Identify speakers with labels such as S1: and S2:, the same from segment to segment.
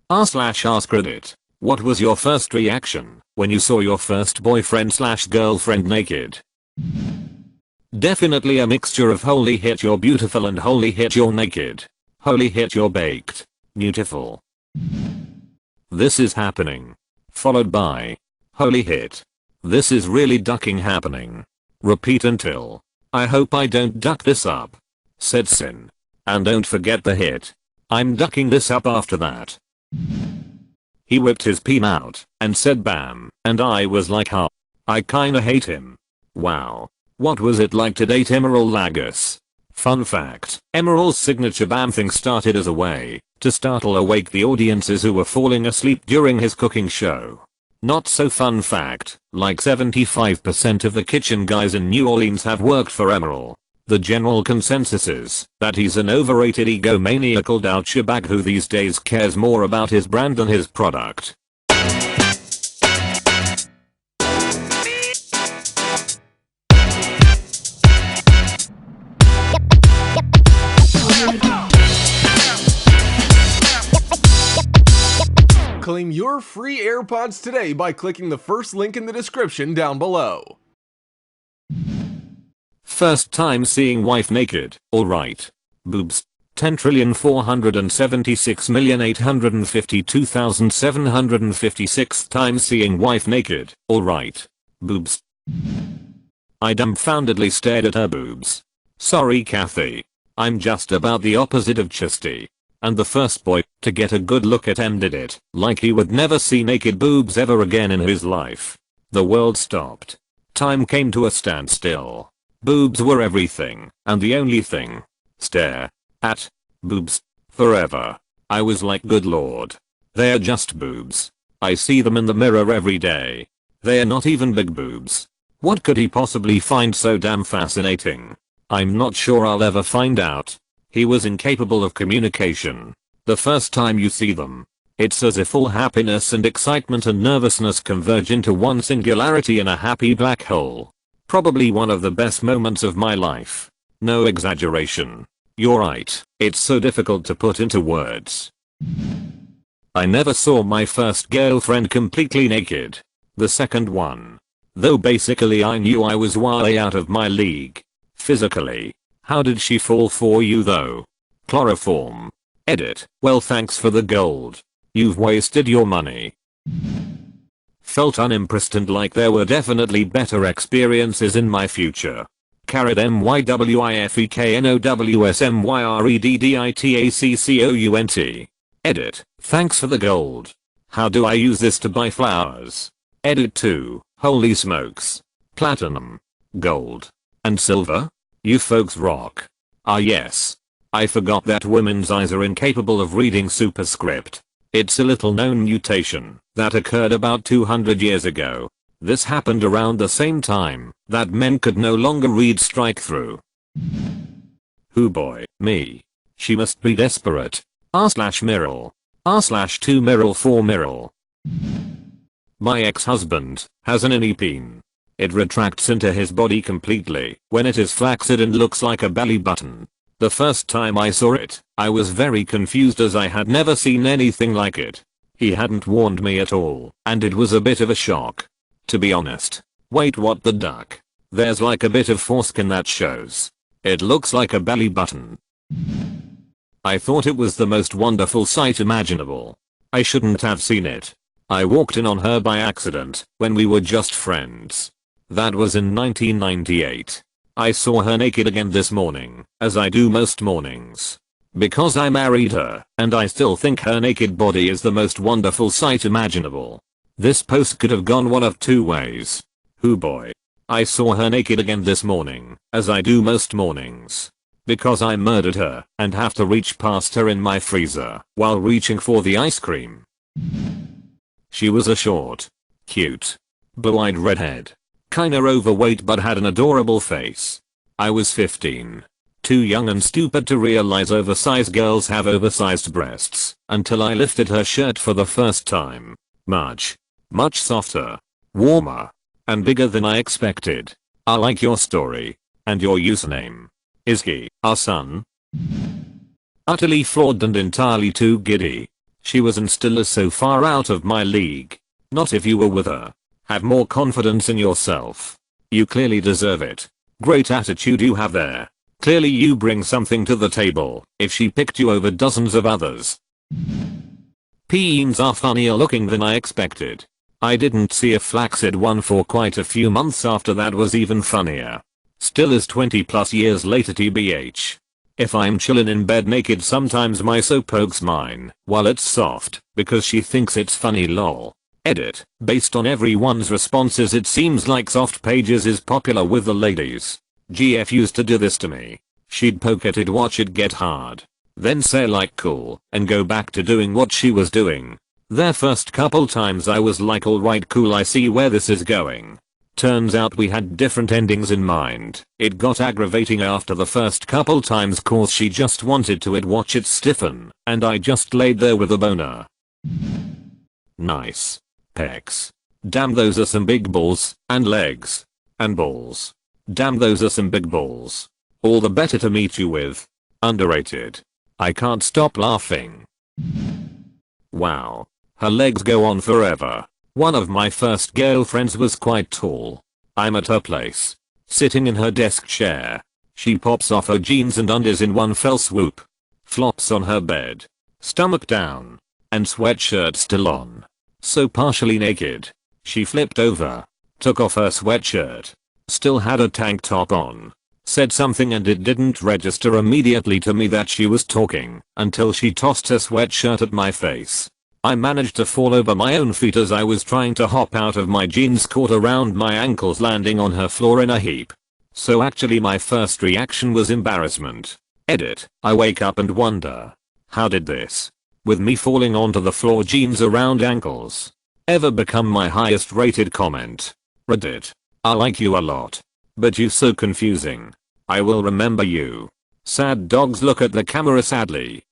S1: r/AskReddit. What was your first reaction when you saw your first boyfriend/girlfriend naked? Definitely a mixture of holy hit you're beautiful and holy hit you're naked. Holy hit you're baked. Beautiful. This is happening. Followed by holy hit. This is really ducking happening. Repeat until I hope I don't duck this up. Said Sin. And don't forget the hit. I'm ducking this up after that. He whipped his peen out and said bam, and I was like, huh. I kinda hate him. Wow. What was it like to date Emerald Lagos? Fun fact, Emerald's signature bam thing started as a way to startle awake the audiences who were falling asleep during his cooking show. Not so fun fact, like 75% of the kitchen guys in New Orleans have worked for Emerald. The general consensus is that he's an overrated egomaniacal douchebag who these days cares more about his brand than his product.
S2: Claim your free AirPods today by clicking the first link in the description down below.
S1: First time seeing wife naked, alright. Boobs. 10,476,852,756 times seeing wife naked, alright. Boobs. I dumbfoundedly stared at her boobs. Sorry Kathy. I'm just about the opposite of chesty. And the first boy to get a good look at em did it like he would never see naked boobs ever again in his life. The world stopped. Time came to a standstill. Boobs were everything, and the only thing. Stare at boobs forever. I was like, good lord. They're just boobs. I see them in the mirror every day. They're not even big boobs. What could he possibly find so damn fascinating? I'm not sure I'll ever find out. He was incapable of communication. The first time you see them, it's as if all happiness and excitement and nervousness converge into one singularity in a happy black hole. Probably one of the best moments of my life. No exaggeration. You're right, it's so difficult to put into words. I never saw my first girlfriend completely naked. The second one. Though basically I knew I was way out of my league. Physically. How did she fall for you though? Chloroform. Edit. Well thanks for the gold. You've wasted your money. Felt unimpressed and like there were definitely better experiences in my future. Carrot MYWIFEKNOWSMYREDDITACCOUNT. Edit. Thanks for the gold. How do I use this to buy flowers? Edit 2. Holy smokes. Platinum. Gold. And silver? You folks rock. Ah yes. I forgot that women's eyes are incapable of reading superscript. It's a little known mutation that occurred about 200 years ago. This happened around the same time that men could no longer read strike through. Hoo boy, me. She must be desperate. r/Miral. r/2 Miral 4 Miral. My ex-husband has an innie peen. It retracts into his body completely when it is flaccid and looks like a belly button. The first time I saw it, I was very confused as I had never seen anything like it. He hadn't warned me at all, and it was a bit of a shock. To be honest. Wait, what the duck? There's like a bit of foreskin that shows. It looks like a belly button. I thought it was the most wonderful sight imaginable. I shouldn't have seen it. I walked in on her by accident when we were just friends. That was in 1998. I saw her naked again this morning, as I do most mornings. Because I married her, and I still think her naked body is the most wonderful sight imaginable. This post could have gone one of two ways. Hoo boy. I saw her naked again this morning, as I do most mornings. Because I murdered her and have to reach past her in my freezer while reaching for the ice cream. She was a short, cute, blue-eyed redhead. Kinda overweight but had an adorable face. I was 15. Too young and stupid to realize oversized girls have oversized breasts until I lifted her shirt for the first time. Much softer, warmer, and bigger than I expected. I like your story. And your username. Is he our son? Utterly flawed and entirely too giddy. She was and still is so far out of my league. Not if you were with her. Have more confidence in yourself. You clearly deserve it. Great attitude you have there. Clearly you bring something to the table if she picked you over dozens of others. Peens are funnier looking than I expected. I didn't see a flaccid one for quite a few months after that was even funnier. Still is 20 plus years later tbh. If I'm chillin' in bed naked sometimes my soap pokes mine while it's soft because she thinks it's funny lol. Edit. Based on everyone's responses it seems like soft pages is popular with the ladies. GF used to do this to me. She'd poke at it, watch it get hard. Then say like cool and go back to doing what she was doing. Their first couple times I was like alright cool, I see where this is going. Turns out we had different endings in mind. It got aggravating after the first couple times cause she just wanted to watch it stiffen and I just laid there with a boner. Nice. Pecs. Damn those are some big balls, and legs. And balls. Damn those are some big balls. All the better to meet you with. Underrated. I can't stop laughing. Wow. Her legs go on forever. One of my first girlfriends was quite tall. I'm at her place. Sitting in her desk chair. She pops off her jeans and undies in one fell swoop. Flops on her bed. Stomach down. And sweatshirt still on. So partially naked. She flipped over. Took off her sweatshirt. Still had a tank top on. Said something and it didn't register immediately to me that she was talking until she tossed her sweatshirt at my face. I managed to fall over my own feet as I was trying to hop out of my jeans, caught around my ankles, landing on her floor in a heap. So actually my first reaction was embarrassment. Edit. I wake up and wonder. How did this? With me falling onto the floor, jeans around ankles. Ever become my highest rated comment. Reddit. I like you a lot. But you so confusing. I will remember you. Sad dogs look at the camera sadly.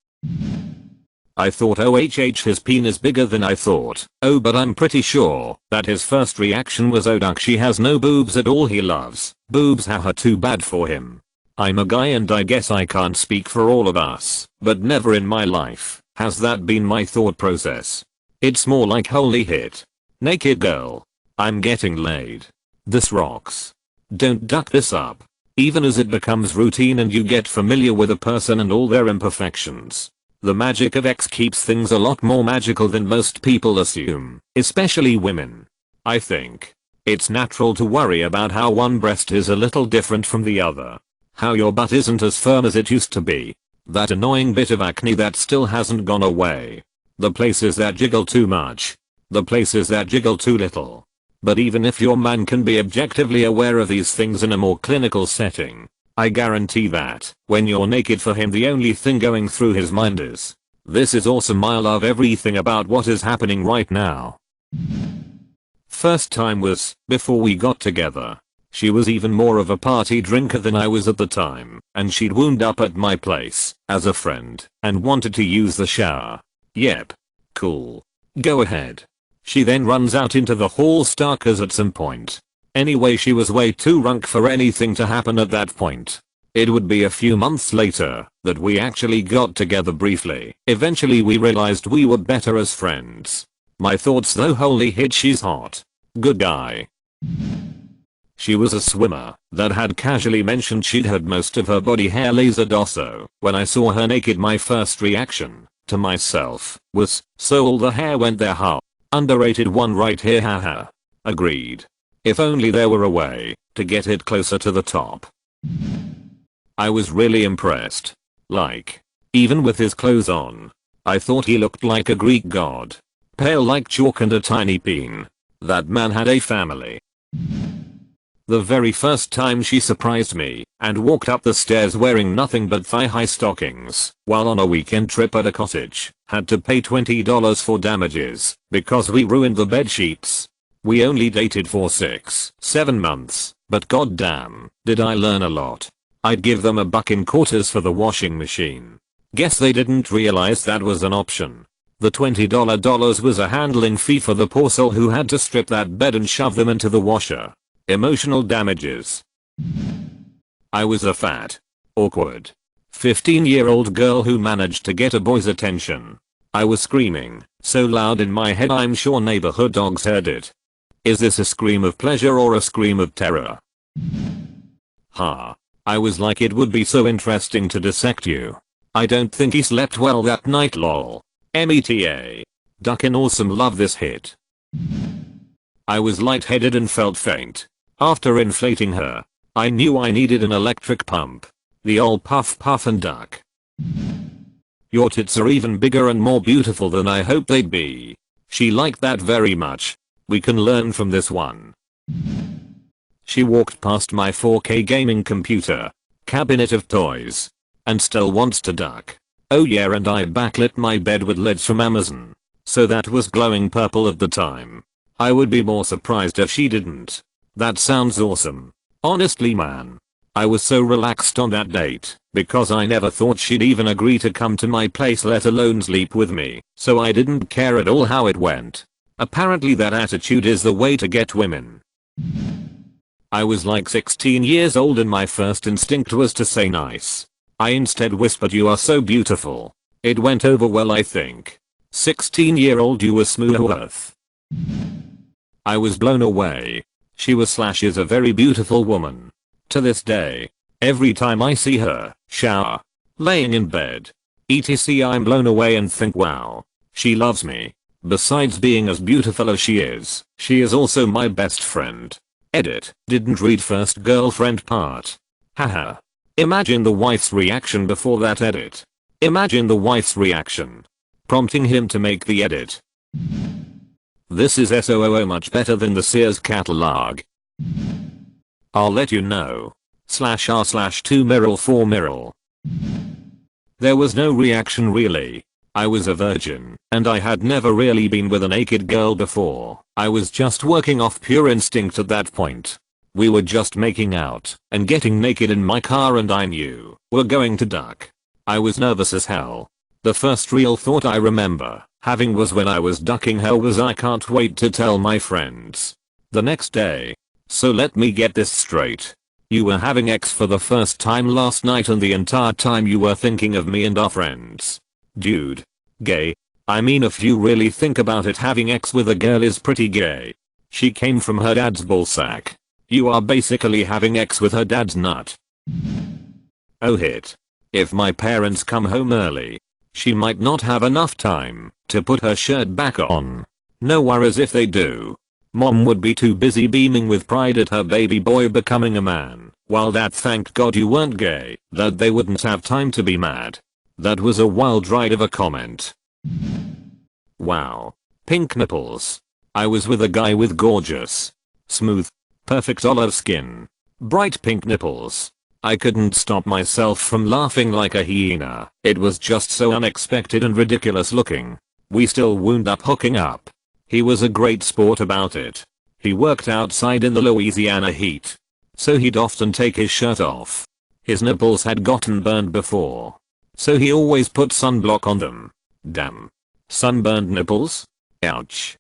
S1: I thought OHH his penis bigger than I thought. Oh, but I'm pretty sure that his first reaction was oh duck, she has no boobs at all, he loves boobs, haha, too bad for him. I'm a guy and I guess I can't speak for all of us, but never in my life has that been my thought process. It's more like holy hit. Naked girl. I'm getting laid. This rocks. Don't duck this up. Even as it becomes routine and you get familiar with a person and all their imperfections. The magic of X keeps things a lot more magical than most people assume, especially women. I think it's natural to worry about how one breast is a little different from the other. How your butt isn't as firm as it used to be. That annoying bit of acne that still hasn't gone away. The places that jiggle too much. The places that jiggle too little. But even if your man can be objectively aware of these things in a more clinical setting, I guarantee that when you're naked for him the only thing going through his mind is, this is awesome, I love everything about what is happening right now. First time was before we got together. She was even more of a party drinker than I was at the time, and she'd wound up at my place as a friend and wanted to use the shower. Yep. Cool. Go ahead. She then runs out into the hall starkers at some point. Anyway, she was way too drunk for anything to happen at that point. It would be a few months later that we actually got together briefly. Eventually we realized we were better as friends. My thoughts though, holy hit, she's hot. Good guy. She was a swimmer that had casually mentioned she'd had most of her body hair lasered also. When I saw her naked my first reaction to myself was, so all the hair went there, huh? Underrated one right here, haha. Agreed. If only there were a way to get it closer to the top. I was really impressed. Like, even with his clothes on, I thought he looked like a Greek god. Pale like chalk and a tiny peen. That man had a family. The very first time she surprised me and walked up the stairs wearing nothing but thigh-high stockings while on a weekend trip at a cottage, had to pay $20 for damages because we ruined the bed sheets. We only dated for 6-7 months, but goddamn, did I learn a lot. I'd give them $1 in quarters for the washing machine. Guess they didn't realize that was an option. The $20 was a handling fee for the poor soul who had to strip that bed and shove them into the washer. Emotional damages. I was a fat, awkward, 15-year-old girl who managed to get a boy's attention. I was screaming so loud in my head I'm sure neighborhood dogs heard it. Is this a scream of pleasure or a scream of terror? Ha. I was like it would be so interesting to dissect you. I don't think he slept well that night lol. META. Duckin' awesome love this hit. I was lightheaded and felt faint. After inflating her, I knew I needed an electric pump. The old puff puff and duck. Your tits are even bigger and more beautiful than I hoped they'd be. She liked that very much. We can learn from this one. She walked past my 4K gaming computer, cabinet of toys, and still wants to duck. Oh yeah, and I backlit my bed with LEDs from Amazon, so that was glowing purple at the time. I would be more surprised if she didn't. That sounds awesome. Honestly man. I was so relaxed on that date, because I never thought she'd even agree to come to my place let alone sleep with me, so I didn't care at all how it went. Apparently that attitude is the way to get women. I was like 16 years old and my first instinct was to say nice. I instead whispered you are so beautiful. It went over well I think. 16-year-old you were smooth. I was blown away. She was / is a very beautiful woman. To this day, every time I see her, shower, laying in bed, etc. I'm blown away and think wow, she loves me. Besides being as beautiful as she is also my best friend. Edit. Didn't read first girlfriend part. Haha. Imagine the wife's reaction before that edit. Imagine the wife's reaction. Prompting him to make the edit. This is SOOO much better than the Sears catalog. I'll let you know. /r/2 Mirror 4 Mirror. There was no reaction really. I was a virgin, and I had never really been with a naked girl before. I was just working off pure instinct at that point. We were just making out and getting naked in my car and I knew we're going to duck. I was nervous as hell. The first real thought I remember having was when I was ducking her was I can't wait to tell my friends. The next day. So let me get this straight. You were having sex for the first time last night and the entire time you were thinking of me and our friends. Dude. Gay. I mean if you really think about it having sex with a girl is pretty gay. She came from her dad's ballsack. You are basically having sex with her dad's nut. Oh hit. If my parents come home early, she might not have enough time to put her shirt back on. No worries if they do. Mom would be too busy beaming with pride at her baby boy becoming a man. While that thank God you weren't gay, that they wouldn't have time to be mad. That was a wild ride of a comment. Wow. Pink nipples. I was with a guy with gorgeous, smooth, perfect olive skin, bright pink nipples. I couldn't stop myself from laughing like a hyena. It was just so unexpected and ridiculous looking. We still wound up hooking up. He was a great sport about it. He worked outside in the Louisiana heat, so he'd often take his shirt off. His nipples had gotten burned before, so he always put sunblock on them. Damn. Sunburned nipples? Ouch.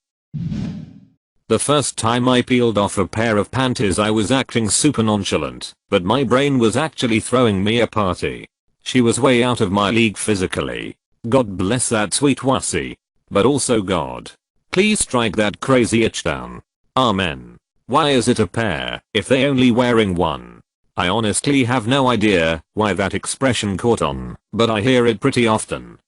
S1: The first time I peeled off a pair of panties I was acting super nonchalant, but my brain was actually throwing me a party. She was way out of my league physically. God bless that sweet wussy. But also God. Please strike that crazy itch down. Amen. Why is it a pair if they only wearing one? I honestly have no idea why that expression caught on, but I hear it pretty often.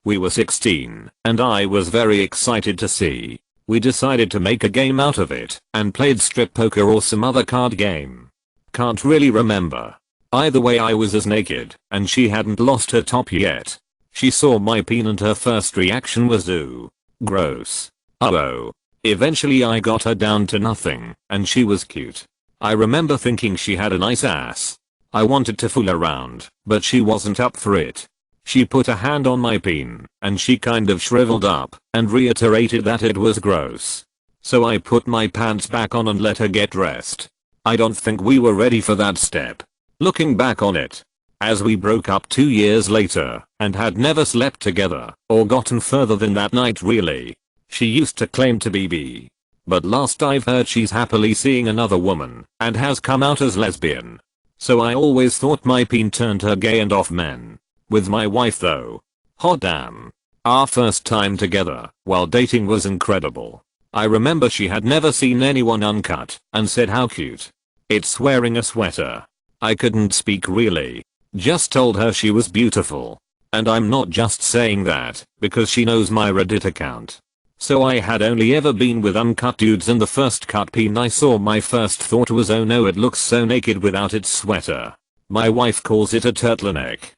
S1: We were 16, and I was very excited to see. We decided to make a game out of it, and played strip poker or some other card game. Can't really remember. Either way I was as naked, and she hadn't lost her top yet. She saw my peen and her first reaction was ooh. Gross. Uh-oh. Eventually I got her down to nothing, and she was cute. I remember thinking she had a nice ass. I wanted to fool around, but she wasn't up for it. She put a hand on my peen, and she kind of shriveled up, and reiterated that it was gross. So I put my pants back on and let her get dressed. I don't think we were ready for that step. Looking back on it, as we broke up 2 years later, and had never slept together, or gotten further than that night really. She used to claim to be bi. But last I've heard she's happily seeing another woman, and has come out as lesbian. So I always thought my peen turned her gay and off men. With my wife though. Hot damn. Our first time together while dating was incredible. I remember she had never seen anyone uncut and said how cute. It's wearing a sweater. I couldn't speak really. Just told her she was beautiful. And I'm not just saying that because she knows my Reddit account. So I had only ever been with uncut dudes, and the first cut peen I saw, my first thought was, oh no, it looks so naked without its sweater. My wife calls it a turtleneck.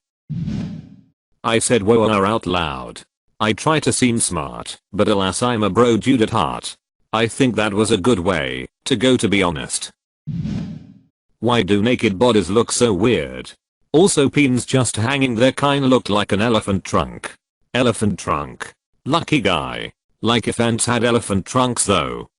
S1: I said whoa out loud. I try to seem smart, but alas I'm a bro dude at heart. I think that was a good way to go, to be honest. Why do naked bodies look so weird? Also, peens just hanging there kinda look like an elephant trunk. Elephant trunk. Lucky guy. Like if ants had elephant trunks though.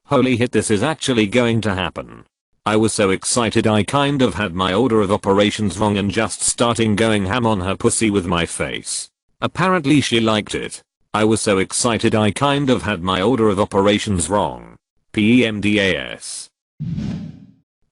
S1: Holy hit, this is actually going to happen. I was so excited I kind of had my order of operations wrong and just starting going ham on her pussy with my face. Apparently she liked it. I was so excited I kind of had my order of operations wrong. PEMDAS.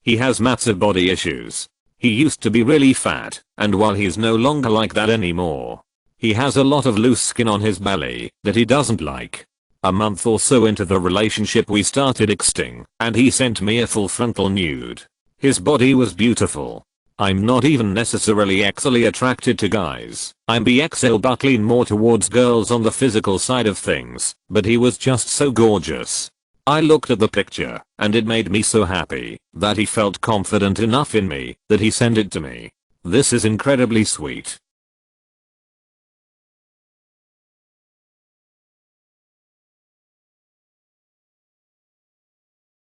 S1: He has massive body issues. He used to be really fat, and while he's no longer like that anymore, he has a lot of loose skin on his belly that he doesn't like. A month or so into the relationship we started texting, and he sent me a full frontal nude. His body was beautiful. I'm not even necessarily sexually attracted to guys. I'm BXL but lean more towards girls on the physical side of things, but he was just so gorgeous. I looked at the picture, and it made me so happy that he felt confident enough in me that he sent it to me. This is incredibly sweet.